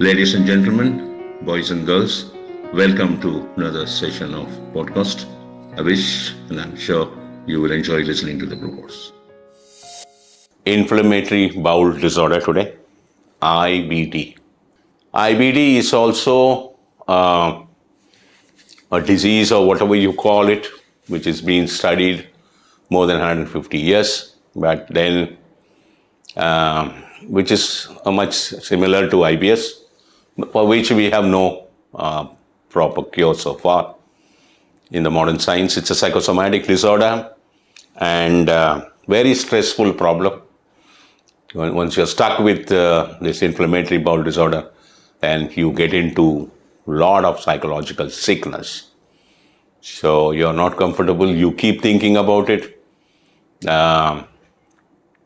Ladies and gentlemen, boys and girls, welcome to another session of podcast. I wish and I'm sure you will enjoy listening to the broadcast. Inflammatory bowel disorder today, IBD. IBD is also a disease or whatever you call it, which is being studied more than 150 years, but then which is much similar to IBS, for which we have no proper cure so far. In the modern science, it's a psychosomatic disorder and very stressful problem. Once you're stuck with this inflammatory bowel disorder, then you get into a lot of psychological sickness. So you're not comfortable, you keep thinking about it,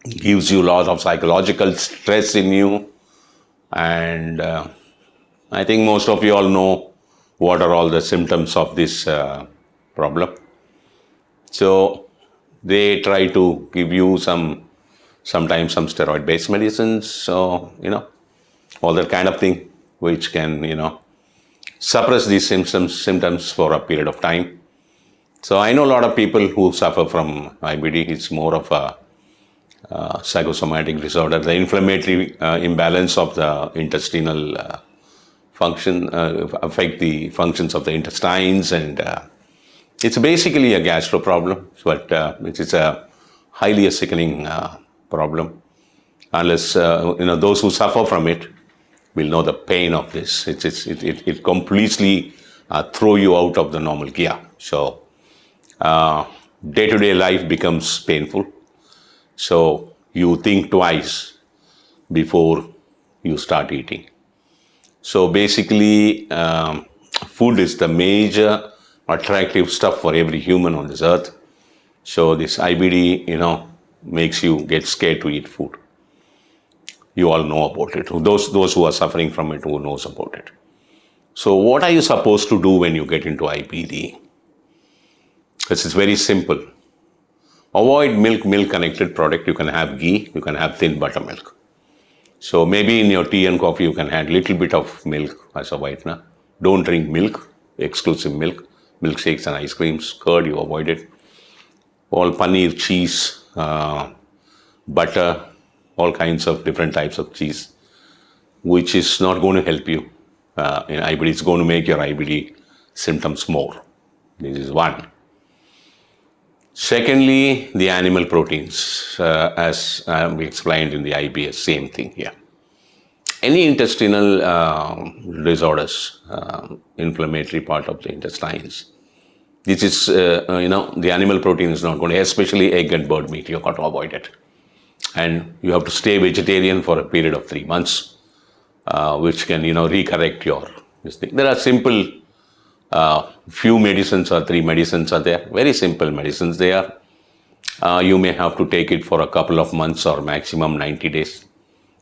gives you a lot of psychological stress in you, and I think most of you all know what are all the symptoms of this problem. So they try to give you sometimes some steroid-based medicines, so all that kind of thing, which can suppress these symptoms for a period of time. So I know a lot of people who suffer from IBD. It's more of a psychosomatic disorder. The inflammatory imbalance of the intestinal function affect the functions of the intestines, and it's basically a gastro problem, but it is a highly sickening problem. Unless those who suffer from it will know the pain of this. It completely throw you out of the normal gear. So day-to-day life becomes painful. So you think twice before you start eating. So basically, food is the major attractive stuff for every human on this earth. So this IBD, makes you get scared to eat food. You all know about it. Those who are suffering from it, who knows about it. So what are you supposed to do when you get into IBD? Because it's very simple. Avoid milk-connected product. You can have ghee, you can have thin buttermilk. So maybe in your tea and coffee, you can add little bit of milk as a whitener. Don't drink milk, exclusive milk, milkshakes and ice creams, curd, you avoid it. All paneer, cheese, butter, all kinds of different types of cheese, which is not going to help you in IBD. It's going to make your IBD symptoms more. This is one. Secondly, the animal proteins, as we explained in the IBS, same thing here. Any intestinal disorders, inflammatory part of the intestines, this is, the animal protein is not going to, especially egg and bird meat, you've got to avoid it. And you have to stay vegetarian for a period of 3 months, which can, recorrect your this thing. There are simple few medicines or 3 medicines are there. Very simple medicines they are. You may have to take it for a couple of months or maximum 90 days.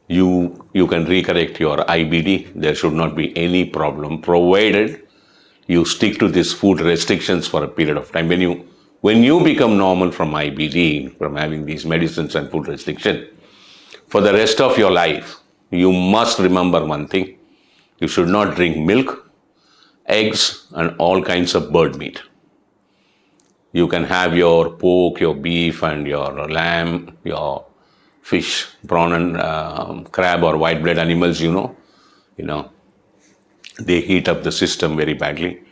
You can recorrect your IBD. There should not be any problem, provided you stick to these food restrictions for a period of time. When you become normal from IBD, from having these medicines and food restriction, for the rest of your life, you must remember one thing. You should not drink milk, eggs, and all kinds of bird meat. You can have your pork, your beef, and your lamb, your fish, prawn, and crab or white blood animals, they heat up the system very badly.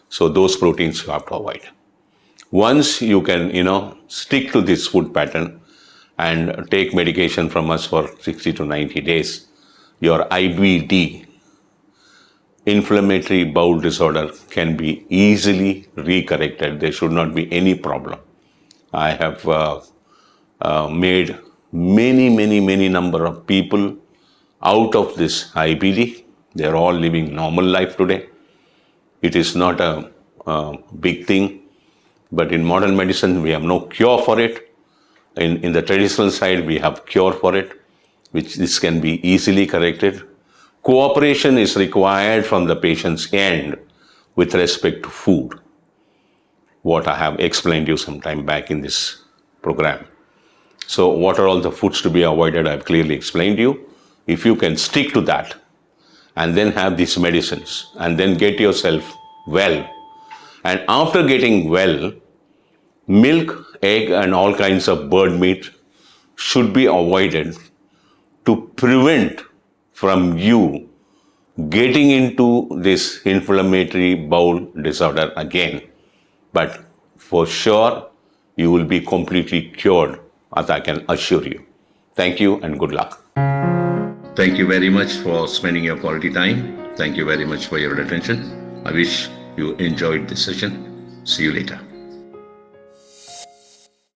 So those proteins you have to avoid. Once you can, stick to this food pattern and take medication from us for 60 to 90 days, your IBD, inflammatory bowel disorder, can be easily recorrected. There should not be any problem. I have made many number of people out of this IBD. They're all living normal life today. It is not a big thing, but in modern medicine, we have no cure for it. In the traditional side, we have cure for it, which this can be easily corrected. Cooperation is required from the patient's end with respect to food, what I have explained you some time back in this program. So what are all the foods to be avoided? I've clearly explained to you. If you can stick to that and then have these medicines, and then get yourself well. And after getting well, milk, egg, and all kinds of bird meat should be avoided to prevent from you getting into this inflammatory bowel disorder again. But for sure, you will be completely cured, as I can assure you. Thank you and good luck. Thank you very much for spending your quality time. Thank you very much for your attention. I wish you enjoyed this session. See you later.